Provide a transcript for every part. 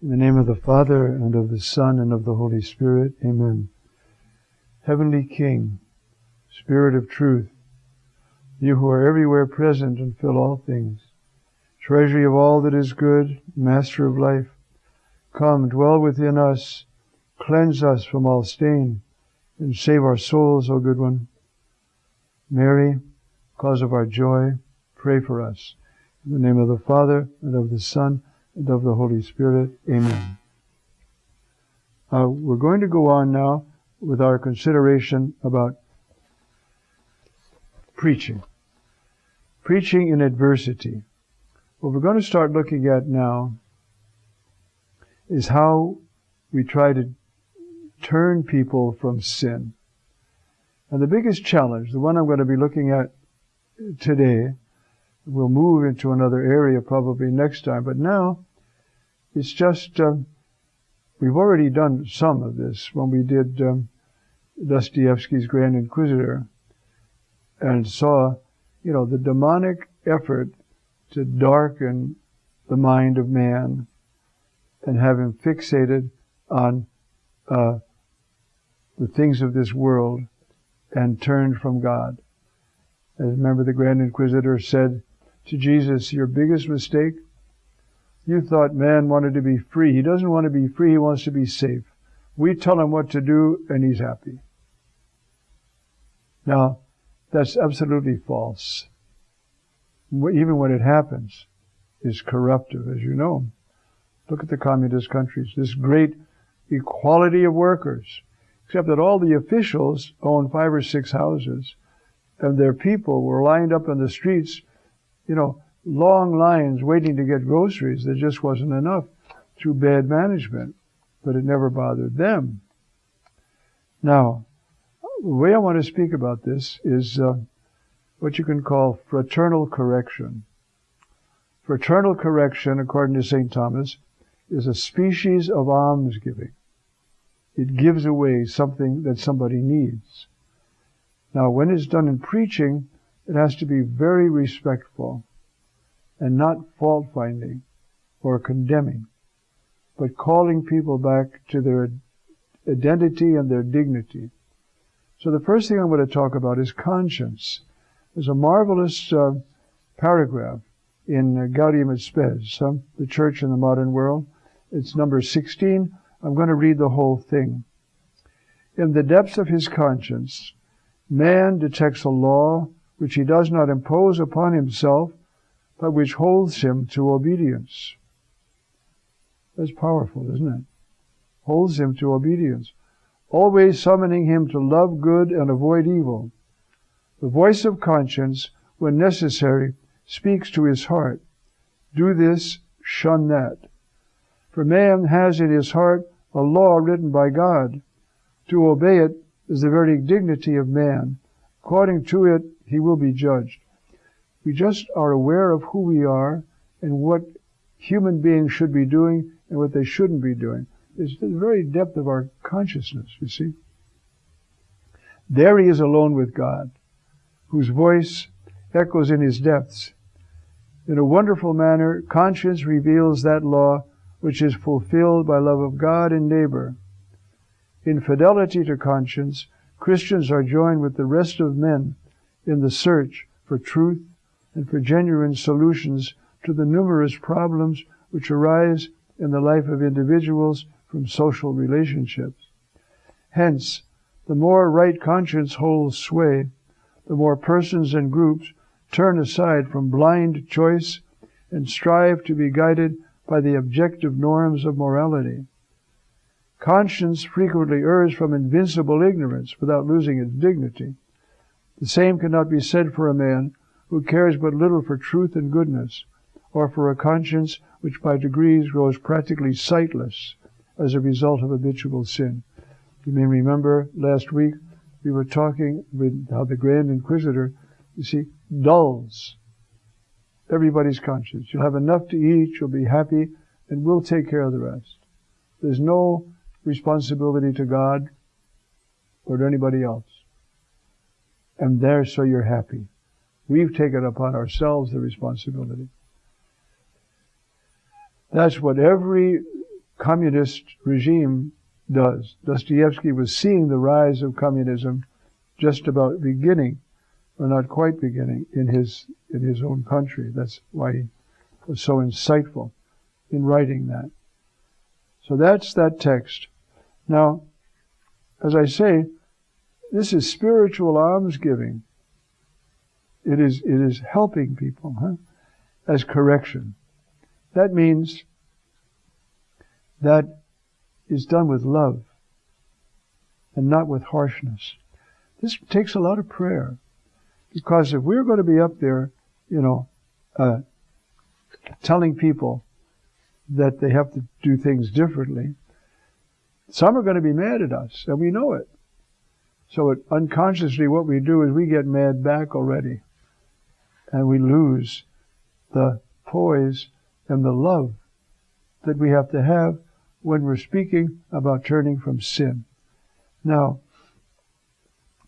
In the name of the Father, and of the Son, and of the Holy Spirit. Amen. Heavenly King, Spirit of truth, you who are everywhere present and fill all things, treasury of all that is good, Master of life, come, dwell within us, cleanse us from all stain, and save our souls, O good one. Mary, cause of our joy, pray for us. In the name of the Father, and of the Son, and of the Holy Spirit. Amen. We're going to go on now with our consideration about preaching. Preaching in adversity. What we're going to start looking at now is how we try to turn people from sin. And the biggest challenge, the one I'm going to be looking at today, we'll move into another area probably next time, but now it's just, we've already done some of this when we did Dostoevsky's Grand Inquisitor and saw, the demonic effort to darken the mind of man and have him fixated on the things of this world and turned from God. I remember the Grand Inquisitor said to Jesus, your biggest mistake, you thought man wanted to be free. He doesn't want to be free, he wants to be safe. We tell him what to do and he's happy. Now, that's absolutely false. Even when it happens, it's corruptive, as you know. Look at the communist countries, this great equality of workers, except that all the officials own 5 or 6 houses, and their people were lined up in the streets, long lines waiting to get groceries. There just wasn't enough through bad management, but it never bothered them. Now, the way I want to speak about this is what you can call fraternal correction. Fraternal correction, according to St. Thomas, is a species of almsgiving. It gives away something that somebody needs. Now, when it's done in preaching, it has to be very respectful and not fault-finding or condemning, but calling people back to their identity and their dignity. So the first thing I'm going to talk about is conscience. There's a marvelous paragraph in Gaudium et Spes, the Church in the Modern World. It's number 16. I'm going to read the whole thing. In the depths of his conscience, man detects a law which he does not impose upon himself, but which holds him to obedience. That's powerful, isn't it? Holds him to obedience, always summoning him to love good and avoid evil. The voice of conscience, when necessary, speaks to his heart. Do this, shun that. For man has in his heart a law written by God. To obey it is the very dignity of man. According to it, he will be judged. We just are aware of who we are and what human beings should be doing and what they shouldn't be doing. It's the very depth of our consciousness, you see. There he is alone with God, whose voice echoes in his depths. In a wonderful manner, conscience reveals that law which is fulfilled by love of God and neighbor. In fidelity to conscience, Christians are joined with the rest of men in the search for truth and for genuine solutions to the numerous problems which arise in the life of individuals from social relationships. Hence, the more right conscience holds sway, the more persons and groups turn aside from blind choice and strive to be guided by the objective norms of morality. Conscience frequently errs from invincible ignorance without losing its dignity. The same cannot be said for a man who cares but little for truth and goodness, or for a conscience which by degrees grows practically sightless as a result of habitual sin. You may remember last week we were talking with how the Grand Inquisitor, dulls everybody's conscience. You'll have enough to eat, you'll be happy, and we'll take care of the rest. There's no responsibility to God or to anybody else. And there, so you're happy. We've taken upon ourselves the responsibility. That's what every communist regime does. Dostoevsky was seeing the rise of communism just about beginning, or not quite beginning, in his own country. That's why he was so insightful in writing that. So that's that text. Now, as I say, this is spiritual almsgiving. It is helping people, as correction. That means that is done with love and not with harshness. This takes a lot of prayer, because if we're going to be up there, telling people that they have to do things differently, some are going to be mad at us, and we know it. So unconsciously what we do is we get mad back already, and we lose the poise and the love that we have to have when we're speaking about turning from sin. Now,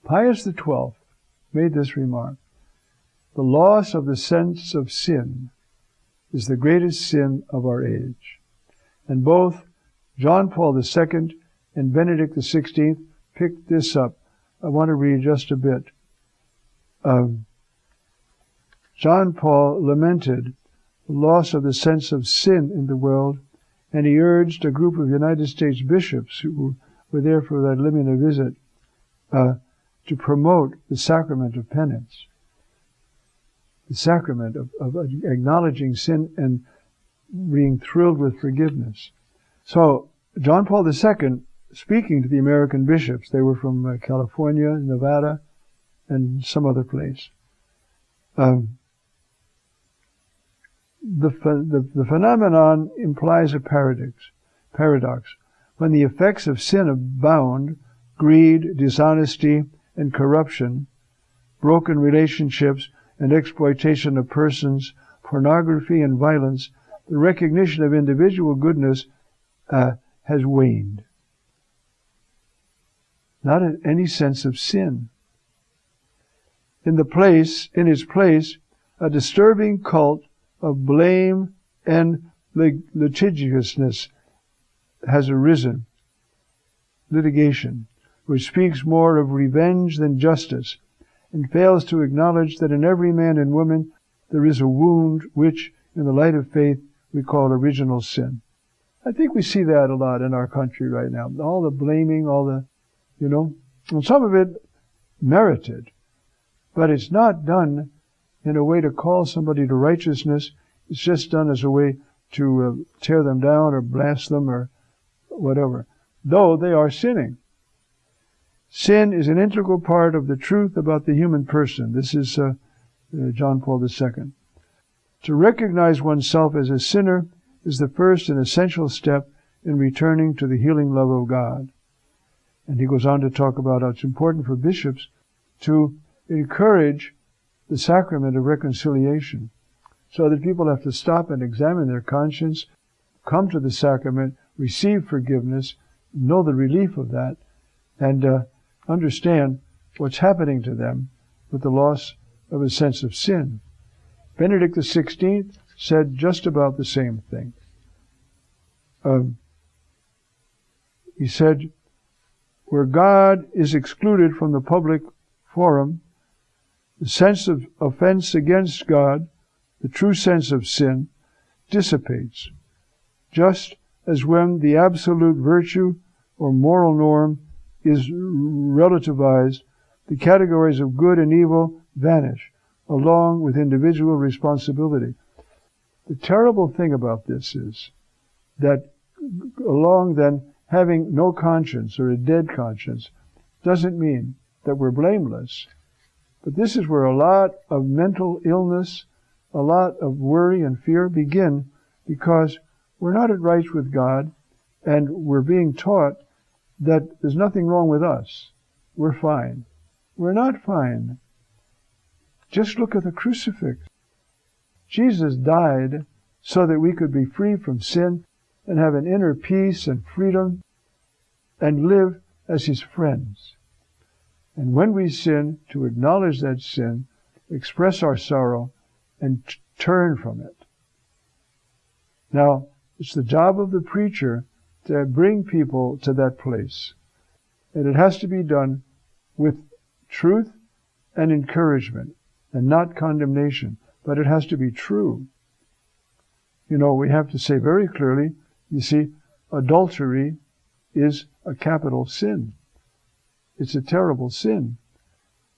Pius XII made this remark: the loss of the sense of sin is the greatest sin of our age. And both John Paul II and Benedict XVI picked this up. I want to read just a bit. John Paul lamented the loss of the sense of sin in the world, and he urged a group of United States bishops who were there for that Limina visit to promote the sacrament of penance, the sacrament of acknowledging sin and being thrilled with forgiveness. So John Paul II, speaking to the American bishops, they were from California, Nevada, and some other place. The phenomenon implies a paradox. When the effects of sin abound, greed, dishonesty, and corruption, broken relationships, and exploitation of persons, pornography and violence, the recognition of individual goodness has waned. Not in any sense of sin. In its place, a disturbing cult of blame and litigiousness has arisen. Litigation, which speaks more of revenge than justice, and fails to acknowledge that in every man and woman there is a wound which, in the light of faith, we call original sin. I think we see that a lot in our country right now. All the blaming, all the, and some of it merited. But it's not done in a way to call somebody to righteousness. It's just done as a way to tear them down or blast them or whatever, though they are sinning. Sin is an integral part of the truth about the human person. This is John Paul II. To recognize oneself as a sinner is the first and essential step in returning to the healing love of God. And he goes on to talk about how it's important for bishops to encourage the sacrament of reconciliation, so that people have to stop and examine their conscience, come to the sacrament, receive forgiveness, know the relief of that, and understand what's happening to them with the loss of a sense of sin. Benedict XVI said just about the same thing. He said, where God is excluded from the public forum, the sense of offense against God, the true sense of sin, dissipates, just as when the absolute virtue or moral norm is relativized, the categories of good and evil vanish, along with individual responsibility. The terrible thing about this is that along then having no conscience or a dead conscience doesn't mean that we're blameless. But this is where a lot of mental illness, a lot of worry and fear begin, because we're not at right with God, and we're being taught that there's nothing wrong with us. We're fine. We're not fine. Just look at the crucifix. Jesus died so that we could be free from sin and have an inner peace and freedom and live as his friends. And when we sin, to acknowledge that sin, express our sorrow, and turn from it. Now, it's the job of the preacher to bring people to that place. And it has to be done with truth and encouragement and not condemnation. But it has to be true. You know, we have to say very clearly, you see, adultery is a capital sin. It's a terrible sin.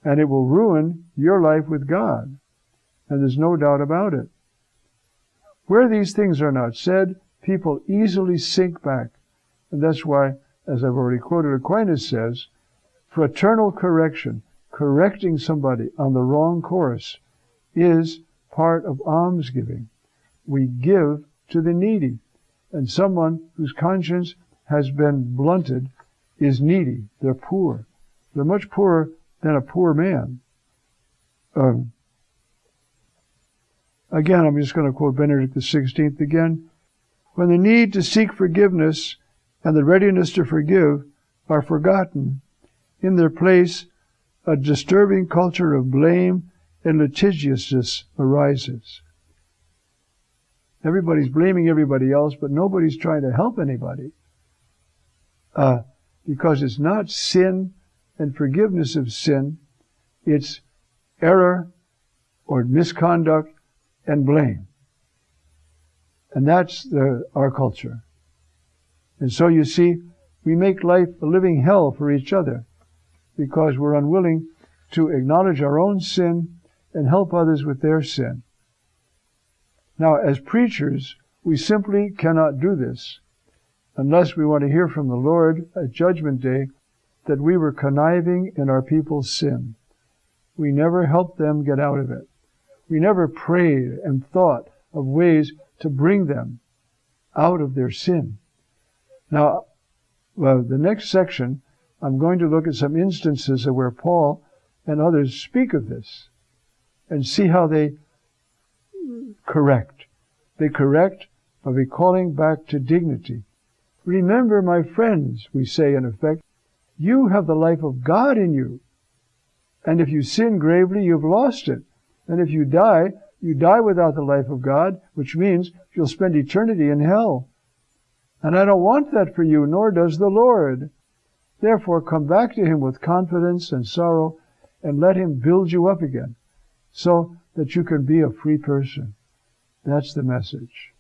And it will ruin your life with God. And there's no doubt about it. Where these things are not said, people easily sink back. And that's why, as I've already quoted, Aquinas says, fraternal correction, correcting somebody on the wrong course, is part of almsgiving. We give to the needy. And someone whose conscience has been blunted is needy. They're poor. They're much poorer than a poor man. Again, I'm just going to quote Benedict XVI again. When the need to seek forgiveness and the readiness to forgive are forgotten, in their place a disturbing culture of blame and litigiousness arises. Everybody's blaming everybody else, but nobody's trying to help anybody. Because it's not sin and forgiveness of sin, it's error or misconduct and blame. And that's our culture. And so you see, we make life a living hell for each other because we're unwilling to acknowledge our own sin and help others with their sin. Now, as preachers, we simply cannot do this unless we want to hear from the Lord at Judgment Day that we were conniving in our people's sin. We never helped them get out of it. We never prayed and thought of ways to bring them out of their sin. Now, the next section, I'm going to look at some instances of where Paul and others speak of this and see how they correct. They correct by recalling back to dignity. Remember, my friends, we say in effect, you have the life of God in you. And if you sin gravely, you've lost it. And if you die without the life of God, which means you'll spend eternity in hell. And I don't want that for you, nor does the Lord. Therefore, come back to Him with confidence and sorrow, and let Him build you up again, so that you can be a free person. That's the message.